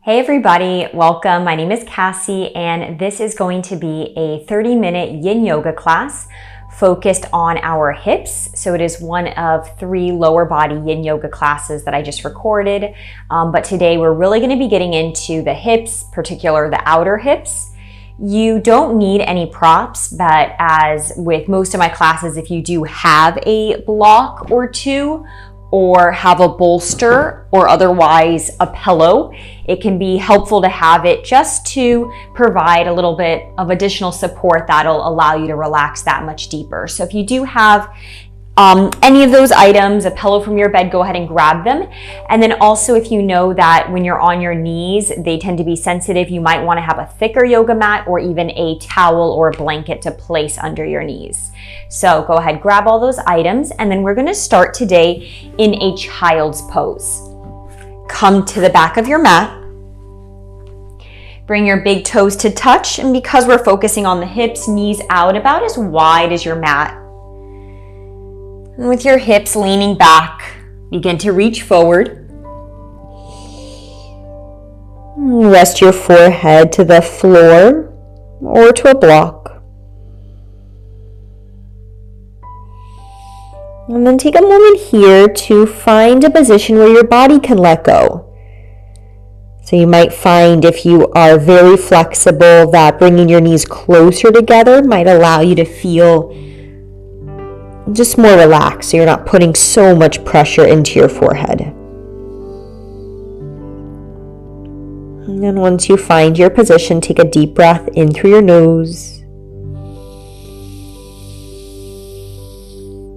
Hey everybody, welcome. My name is Cassie and this is going to be a 30-minute yin yoga class focused on our hips. So it is one of 3 lower body yin yoga classes that I just recorded. But today we're really going to be getting into the hips, particular the outer hips. You don't need any props, but as with most of my classes, if you do have a block or two, or have a bolster or otherwise a pillow, it can be helpful to have it just to provide a little bit of additional support that'll allow you to relax that much deeper. So if you do have any of those items, a pillow from your bed, go ahead and grab them. And then also, if you know that when you're on your knees, they tend to be sensitive, you might want to have a thicker yoga mat or even a towel or a blanket to place under your knees. So go ahead, grab all those items, and then we're going to start today in a child's pose. Come to the back of your mat. Bring your big toes to touch, and because we're focusing on the hips, knees out about as wide as your mat. And with your hips leaning back, begin to reach forward. Rest your forehead to the floor or to a block. And then take a moment here to find a position where your body can let go. So you might find, if you are very flexible, that bringing your knees closer together might allow you to feel just more relaxed, so you're not putting so much pressure into your forehead. And then once you find your position, take a deep breath in through your nose.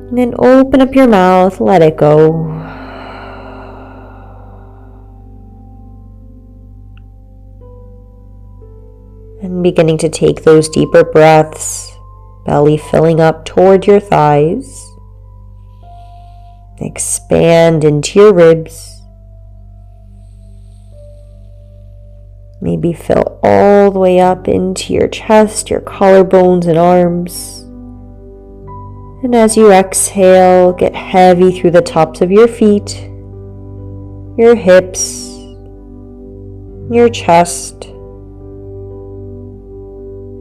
And then open up your mouth, let it go. And beginning to take those deeper breaths. Belly filling up toward your thighs. Expand into your ribs. Maybe fill all the way up into your chest, your collarbones and arms. And as you exhale, get heavy through the tops of your feet, your hips, your chest.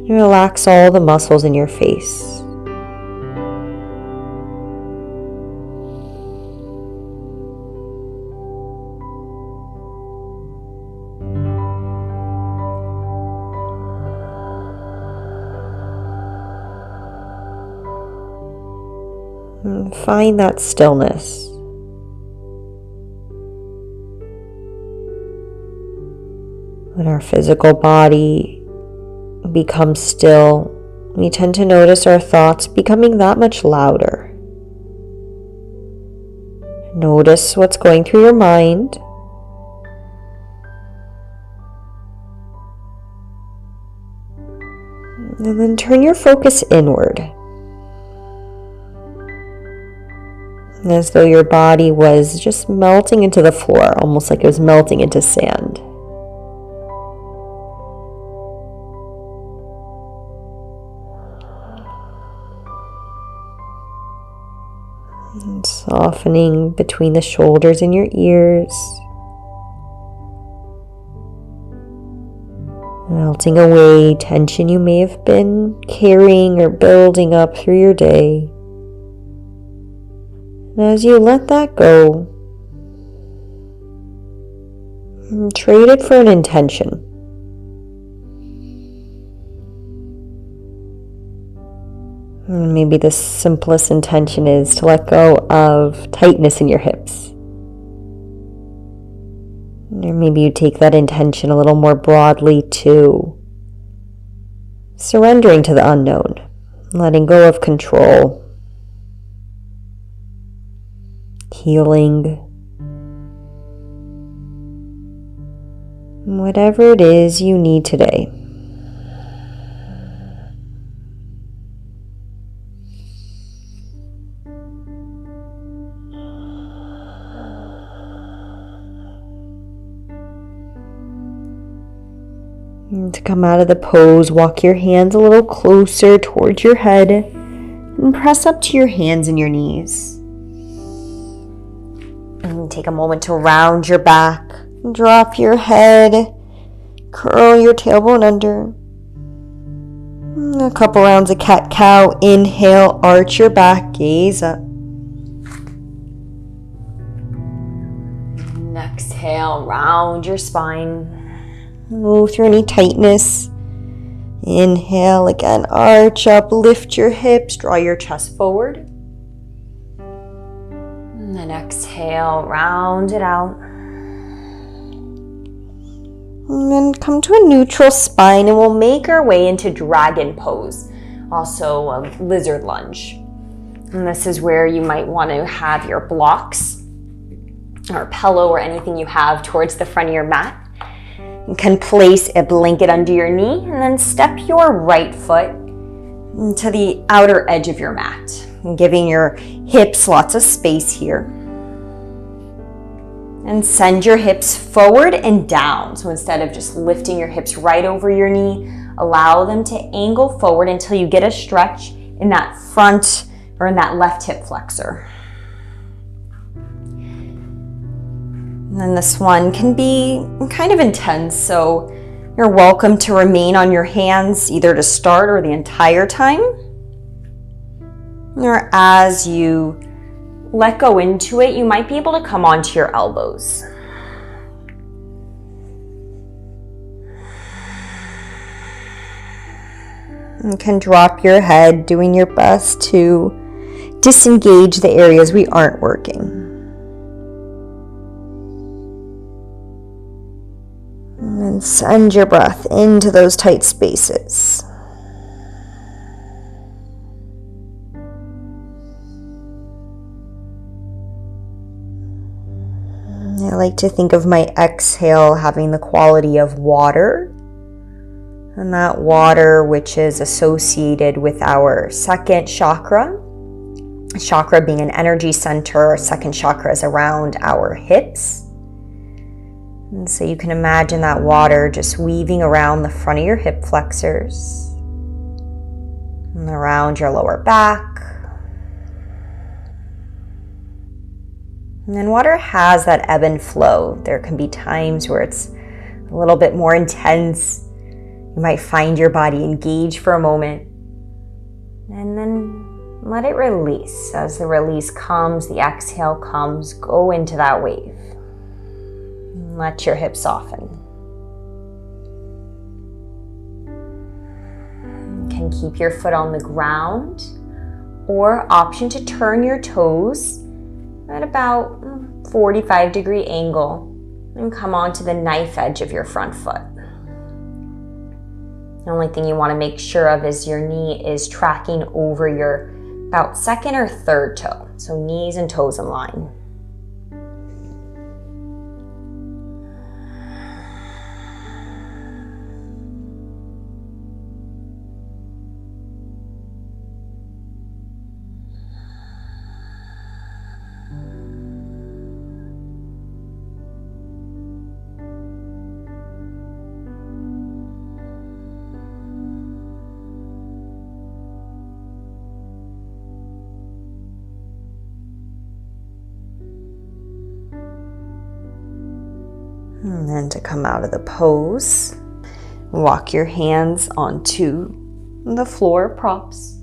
Relax all the muscles in your face. And find that stillness. When our physical body become still, we tend to notice our thoughts becoming that much louder. Notice what's going through your mind. And then turn your focus inward. As though your body was just melting into the floor, almost like it was melting into sand. And softening between the shoulders and your ears. Melting away tension you may have been carrying or building up through your day. And as you let that go, trade it for an intention. Maybe the simplest intention is to let go of tightness in your hips. Or maybe you take that intention a little more broadly to surrendering to the unknown, letting go of control, healing. Whatever it is you need today. And to come out of the pose, walk your hands a little closer towards your head and press up to your hands and your knees. And take a moment to round your back, drop your head, Curl your tailbone under. A couple rounds of cat-cow. Inhale, arch your back, gaze up. Exhale, round your spine. Move through any tightness. Inhale again, arch up, lift your hips, draw your chest forward. And then exhale, round it out. And then come to a neutral spine and we'll make our way into dragon pose, also a lizard lunge. And this is where you might want to have your blocks or pillow or anything you have towards the front of your mat. You can place a blanket under your knee and then step your right foot to the outer edge of your mat, giving your hips lots of space here. And send your hips forward and down. So instead of just lifting your hips right over your knee, allow them to angle forward until you get a stretch in that front or in that left hip flexor. And then this one can be kind of intense, so you're welcome to remain on your hands either to start or the entire time. Or as you let go into it, you might be able to come onto your elbows. You can drop your head, doing your best to disengage the areas we aren't working. And send your breath into those tight spaces. I like to think of my exhale having the quality of water. And that water, which is associated with our second chakra. Chakra being an energy center, our second chakra is around our hips. And so you can imagine that water just weaving around the front of your hip flexors and around your lower back. And then water has that ebb and flow. There can be times where it's a little bit more intense. You might find your body engage for a moment and then let it release. As the release comes, the exhale comes, go into that wave. Let your hips soften. You can keep your foot on the ground or option to turn your toes at about 45-degree angle and come onto the knife edge of your front foot. The only thing you want to make sure of is your knee is tracking over your about second or third toe. So knees and toes in line. And then to come out of the pose, walk your hands onto the floor props.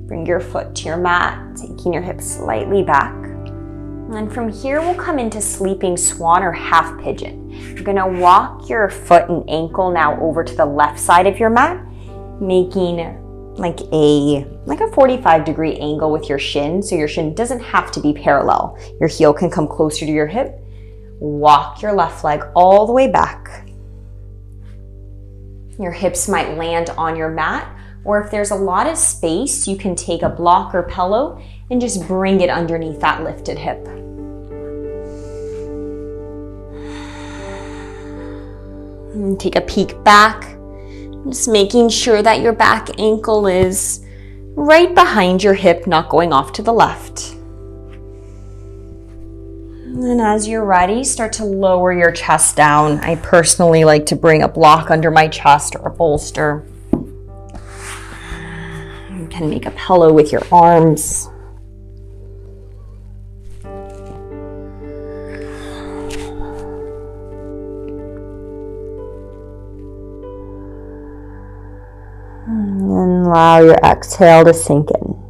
Bring your foot to your mat, taking your hips slightly back. And from here, we'll come into sleeping swan or half pigeon. You're gonna walk your foot and ankle now over to the left side of your mat, making like a 45-degree angle with your shin. So your shin doesn't have to be parallel. Your heel can come closer to your hip. Walk your left leg all the way back. Your hips might land on your mat, or if there's a lot of space, you can take a block or pillow and just bring it underneath that lifted hip. And take a peek back, just making sure that your back ankle is right behind your hip, not going off to the left. And as you're ready, start to lower your chest down. I personally like to bring a block under my chest or a bolster. You can make a pillow with your arms. And allow your exhale to sink in.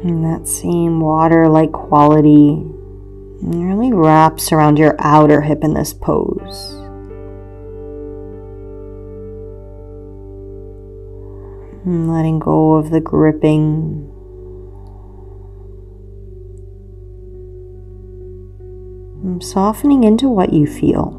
And that same water-like quality really wraps around your outer hip in this pose. And letting go of the gripping. And softening into what you feel.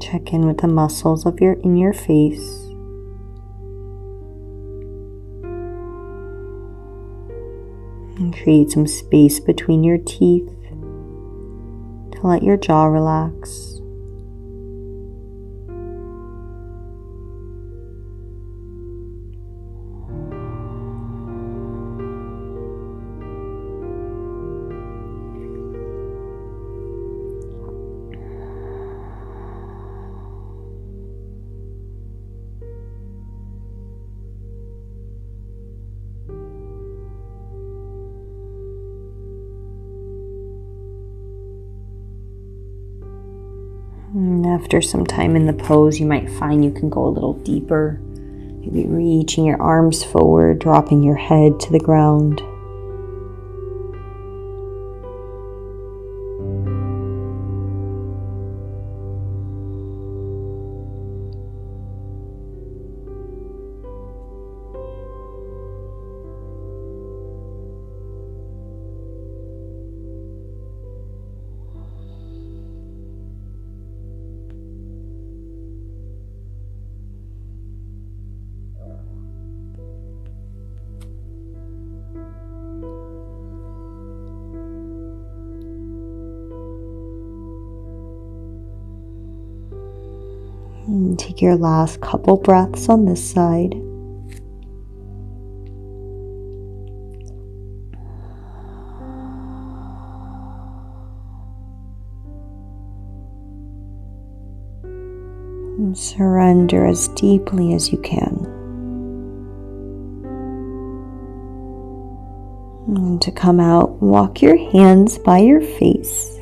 Check in with the muscles of in your face. And create some space between your teeth to let your jaw relax. And after some time in the pose, you might find you can go a little deeper. Maybe reaching your arms forward, dropping your head to the ground. And take your last couple breaths on this side. And surrender as deeply as you can. And to come out, walk your hands by your face.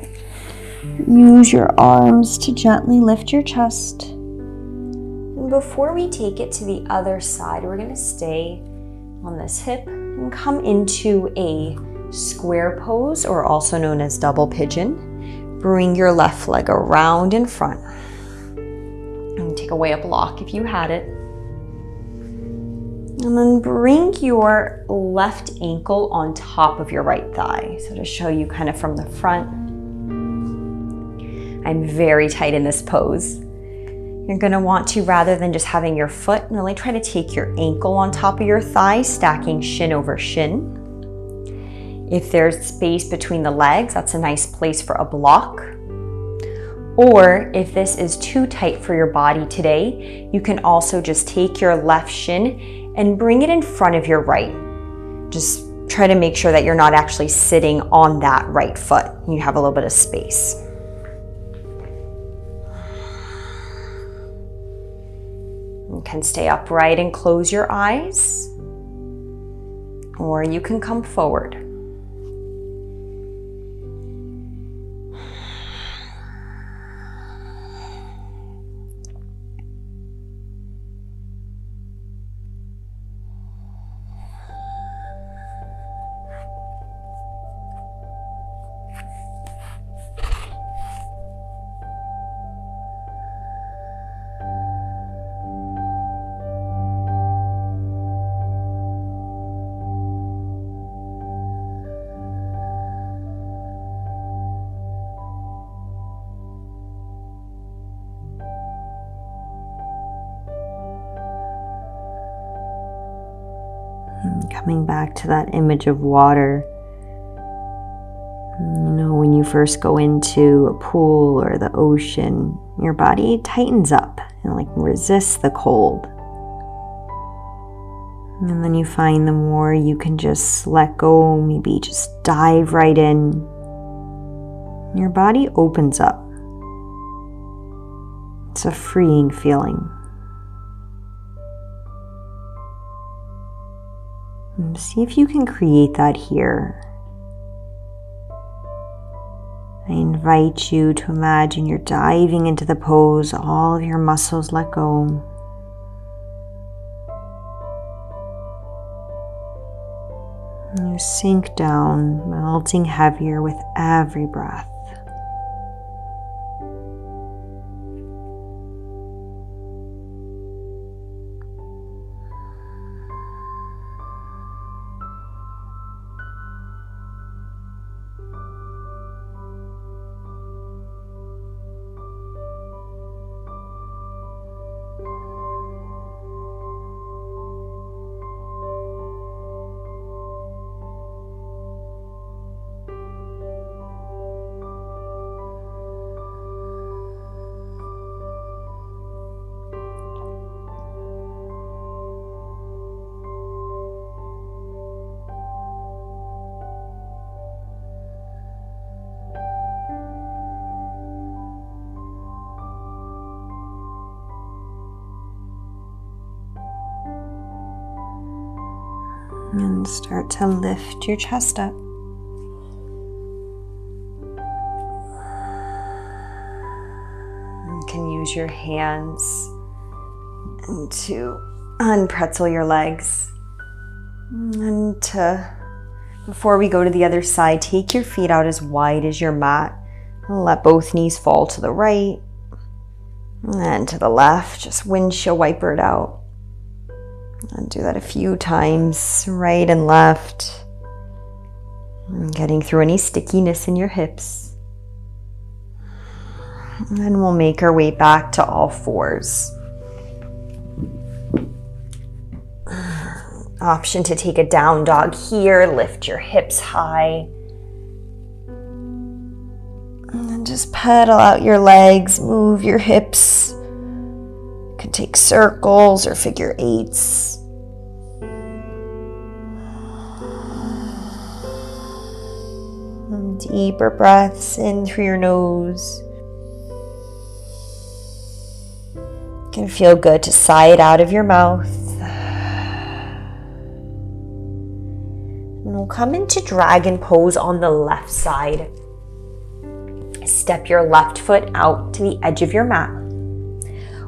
Use your arms to gently lift your chest. And before we take it to the other side, we're going to stay on this hip and come into a square pose, or also known as double pigeon. Bring your left leg around in front. And take away a block if you had it. And then bring your left ankle on top of your right thigh. So to show you kind of from the front, I'm very tight in this pose. You're going to want to, rather than just having your foot, really try to take your ankle on top of your thigh, stacking shin over shin. If there's space between the legs, that's a nice place for a block. Or if this is too tight for your body today, you can also just take your left shin and bring it in front of your right. Just try to make sure that you're not actually sitting on that right foot. You have a little bit of space. You can stay upright and close your eyes, or you can come forward. And coming back to that image of water. You know, when you first go into a pool or the ocean, your body tightens up and like resists the cold. And then you find the more you can just let go, maybe just dive right in, your body opens up. It's a freeing feeling. And see if you can create that here. I invite you to imagine you're diving into the pose, all of your muscles let go. And you sink down, melting heavier with every breath. And start to lift your chest up. You can use your hands to unpretzel your legs. And before we go to the other side, take your feet out as wide as your mat. And let both knees fall to the right and to the left. Just windshield wiper it out. And do that a few times, right and left. And getting through any stickiness in your hips. And then we'll make our way back to all fours. Option to take a down dog here. Lift your hips high. And then just pedal out your legs, move your hips. You can take circles or figure eights. And deeper breaths in through your nose. It can feel good to sigh it out of your mouth. And we'll come into dragon pose on the left side. Step your left foot out to the edge of your mat.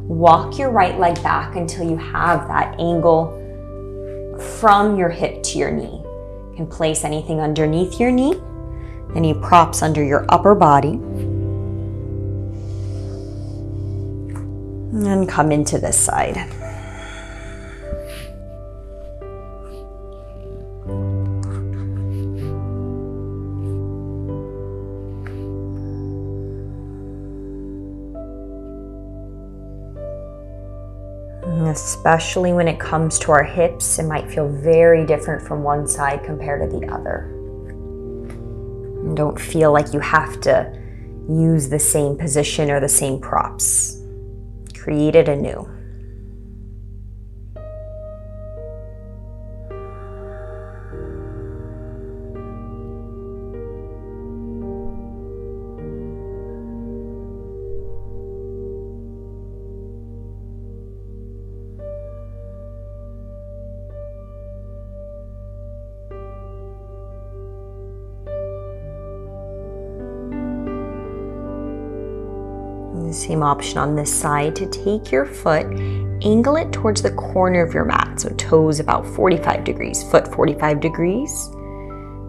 Walk your right leg back until you have that angle from your hip to your knee. You can place anything underneath your knee, any props under your upper body. And come into this side. Especially when it comes to our hips, it might feel very different from one side compared to the other. And don't feel like you have to use the same position or the same props. Create it anew. The same option on this side to take your foot, angle it towards the corner of your mat. So toes about 45 degrees, foot 45 degrees.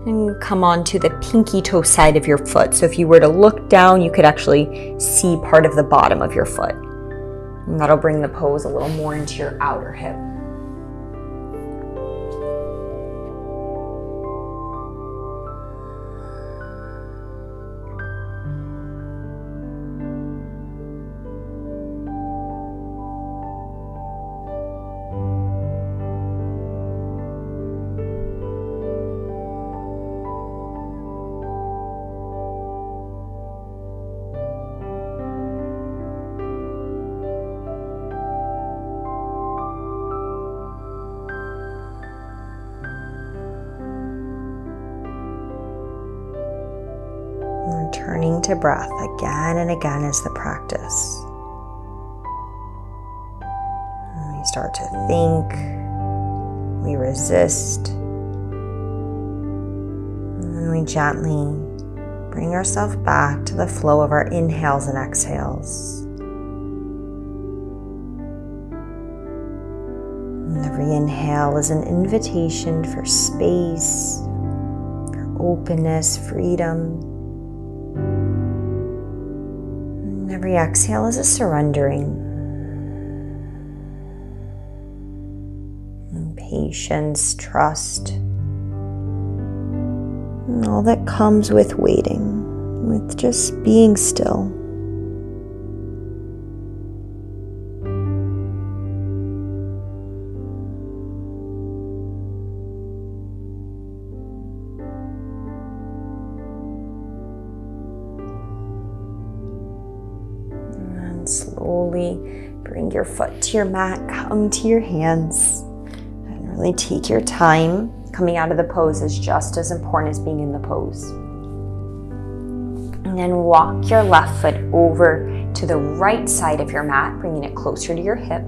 And come on to the pinky toe side of your foot. So if you were to look down, you could actually see part of the bottom of your foot. And that'll bring the pose a little more into your outer hip. to breath again and again as the practice. And we start to think, we resist, and we gently bring ourselves back to the flow of our inhales and exhales. And every inhale is an invitation for space, for openness, freedom. And every exhale is a surrendering. And patience, trust, and all that comes with waiting, with just being still. And slowly bring your foot to your mat, come to your hands, and really take your time. Coming out of the pose is just as important as being in the pose. And then walk your left foot over to the right side of your mat, bringing it closer to your hip.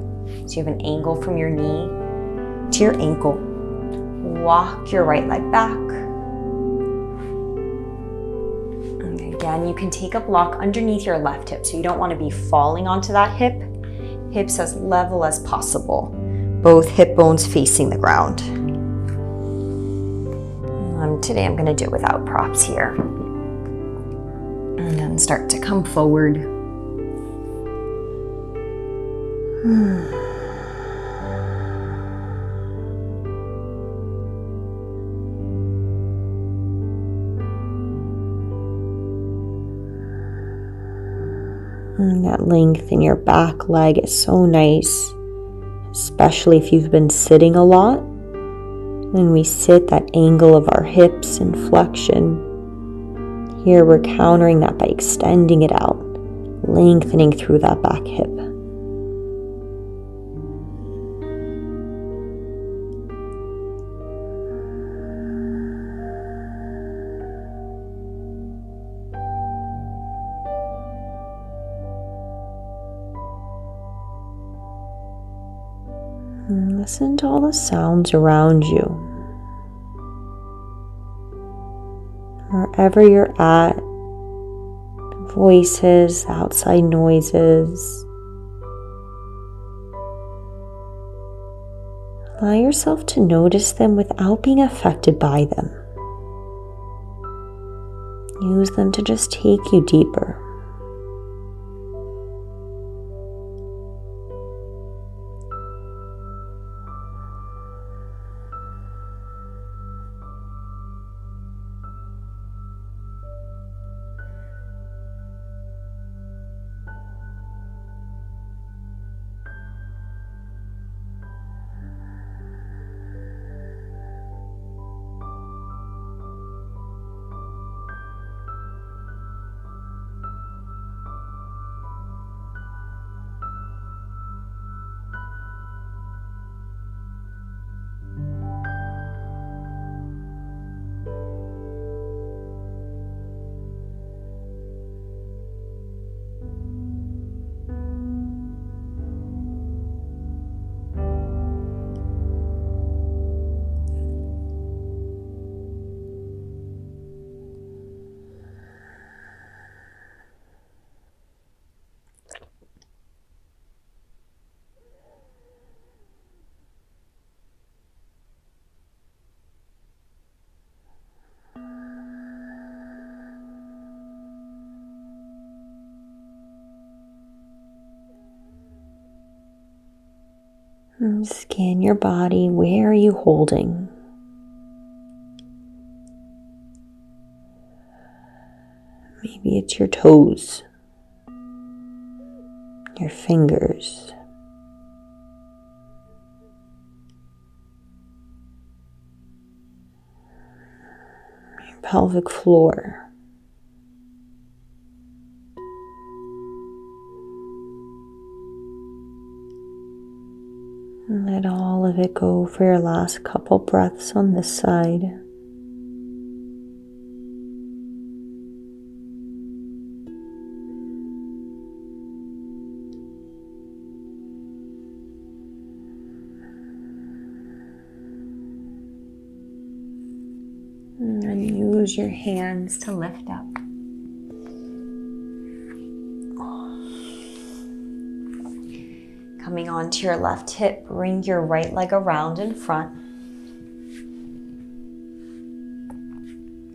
So you have an angle from your knee to your ankle. Walk your right leg back. And again, you can take a block underneath your left hip. So you don't want to be falling onto that hip. Hips as level as possible. Both hip bones facing the ground. Today I'm going to do it without props here. And then start to come forward. And that length in your back leg is so nice, especially if you've been sitting a lot. When we sit, that angle of our hips and flexion. Here we're countering that by extending it out, lengthening through that back hip. And listen to all the sounds around you. Wherever you're at, voices, outside noises. Allow yourself to notice them without being affected by them. Use them to just take you deeper. And scan your body. Where are you holding? Maybe it's your toes, your fingers, your pelvic floor. And let all of it go for your last couple breaths on this side. Use your hands to lift up. Coming onto your left hip, bring your right leg around in front.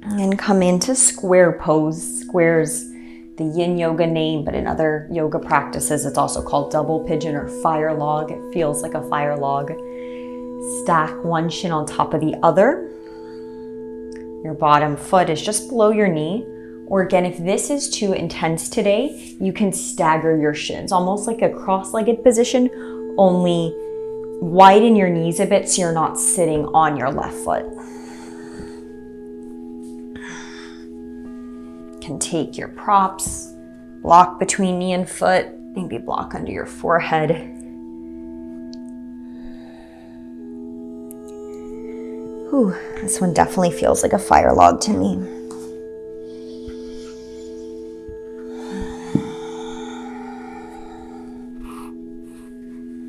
And come into square pose. Square's the yin yoga name, but in other yoga practices, it's also called double pigeon or fire log. It feels like a fire log. Stack one shin on top of the other. Your bottom foot is just below your knee. Or again, if this is too intense today, you can stagger your shins, almost like a cross-legged position, only widen your knees a bit so you're not sitting on your left foot. Can take your props, block between knee and foot, maybe block under your forehead. Whew, this one definitely feels like a fire log to me.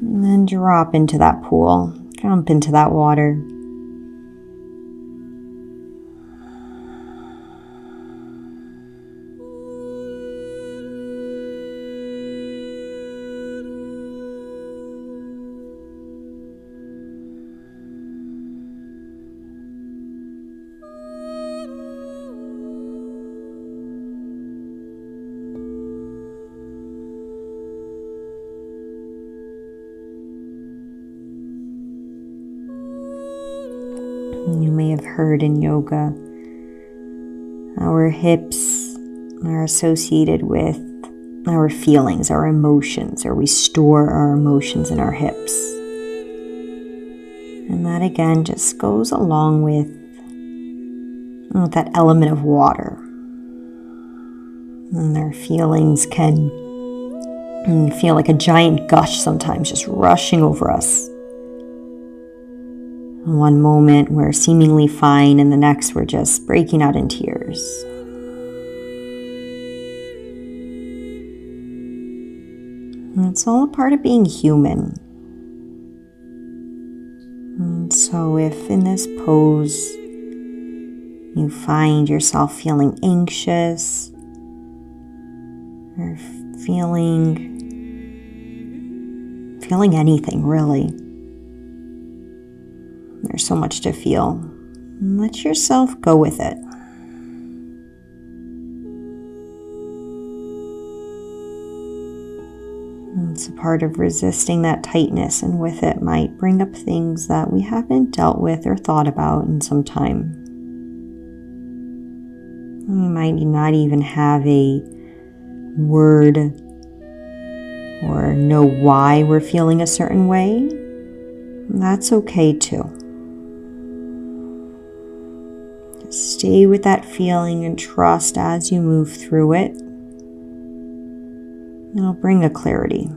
And then drop into that pool, jump into that water. You may have heard in yoga, our hips are associated with our feelings, our emotions, or we store our emotions in our hips. And that again just goes along with that element of water. And our feelings can feel like a giant gush sometimes, just rushing over us. One moment we're seemingly fine, and the next we're just breaking out in tears. And it's all a part of being human. And so if in this pose you find yourself feeling anxious or feeling anything really, there's so much to feel. Let yourself go with it. It's a part of resisting that tightness, and with it might bring up things that we haven't dealt with or thought about in some time. We might not even have a word or know why we're feeling a certain way. That's okay too. Stay with that feeling and trust as you move through it. It'll bring a clarity.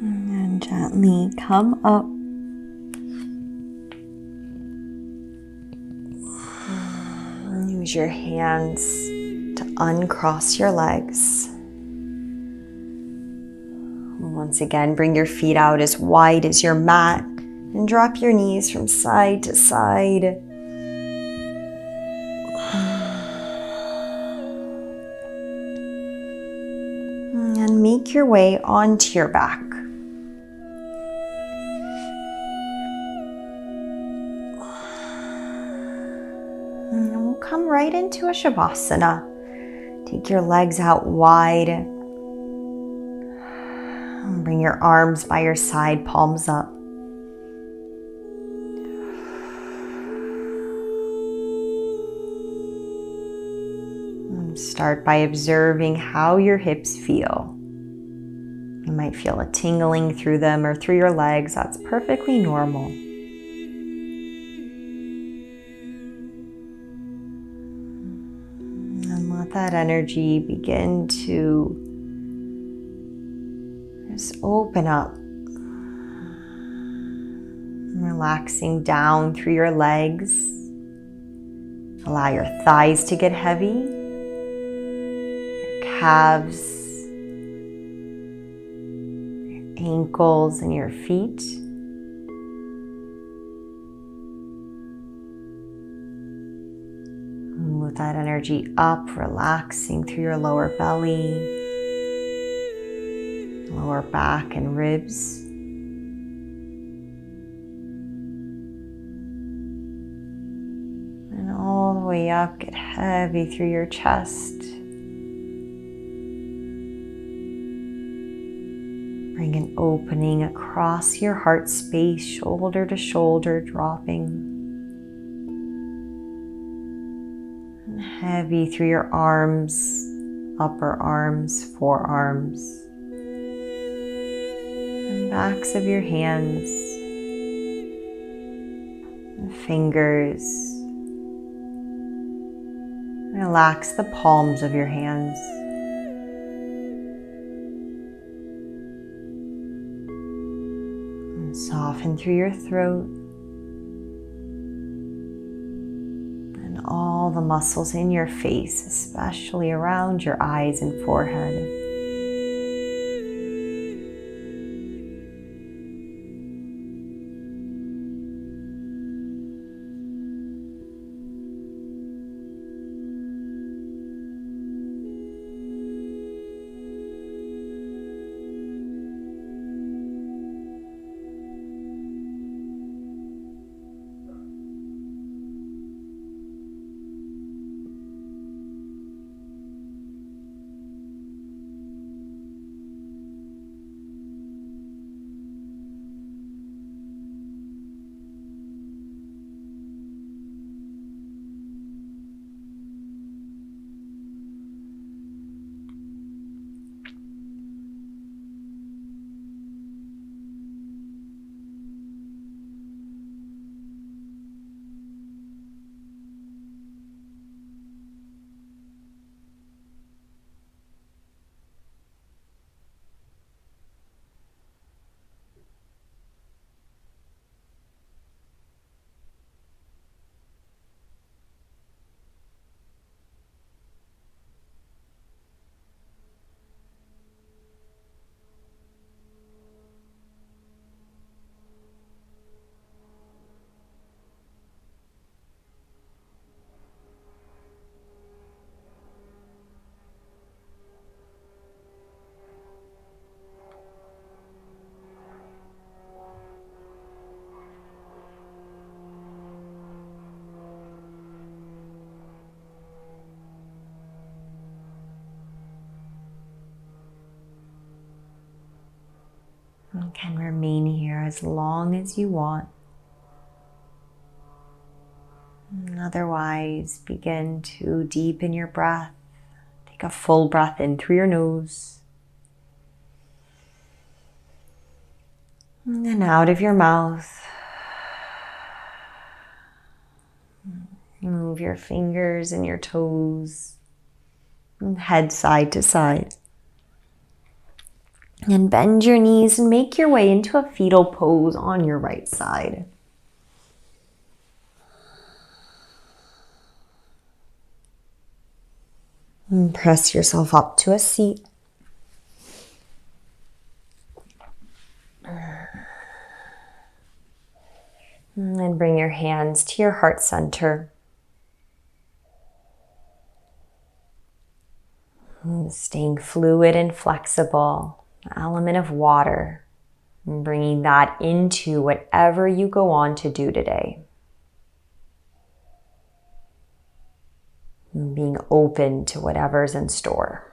And gently come up. Use your hands to uncross your legs. Once again, bring your feet out as wide as your mat and drop your knees from side to side. And make your way onto your back. And we'll come right into a Shavasana. Take your legs out wide. And bring your arms by your side, palms up. Start by observing how your hips feel. You might feel a tingling through them or through your legs. That's perfectly normal. And let that energy begin to just open up. Relaxing down through your legs. Allow your thighs to get heavy, your calves, your ankles, and your feet. Move that energy up, relaxing through your lower belly, lower back, and ribs. All the way up, get heavy through your chest. Bring an opening across your heart space, shoulder to shoulder, dropping. And heavy through your arms, upper arms, forearms, and backs of your hands, and fingers. Relax the palms of your hands. And soften through your throat and all the muscles in your face, especially around your eyes and forehead. You can remain here as long as you want. And otherwise, begin to deepen your breath. Take a full breath in through your nose. And then out of your mouth. Move your fingers and your toes. And head side to side. And bend your knees and make your way into a fetal pose on your right side. And press yourself up to a seat. And then bring your hands to your heart center. And staying fluid and flexible. Element of water, and bringing that into whatever you go on to do today. And being open to whatever's in store.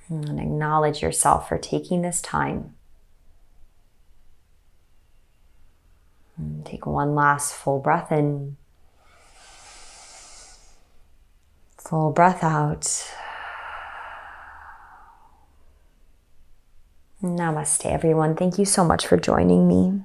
And acknowledge yourself for taking this time. And take one last full breath in. Full breath out. Namaste, everyone. Thank you so much for joining me.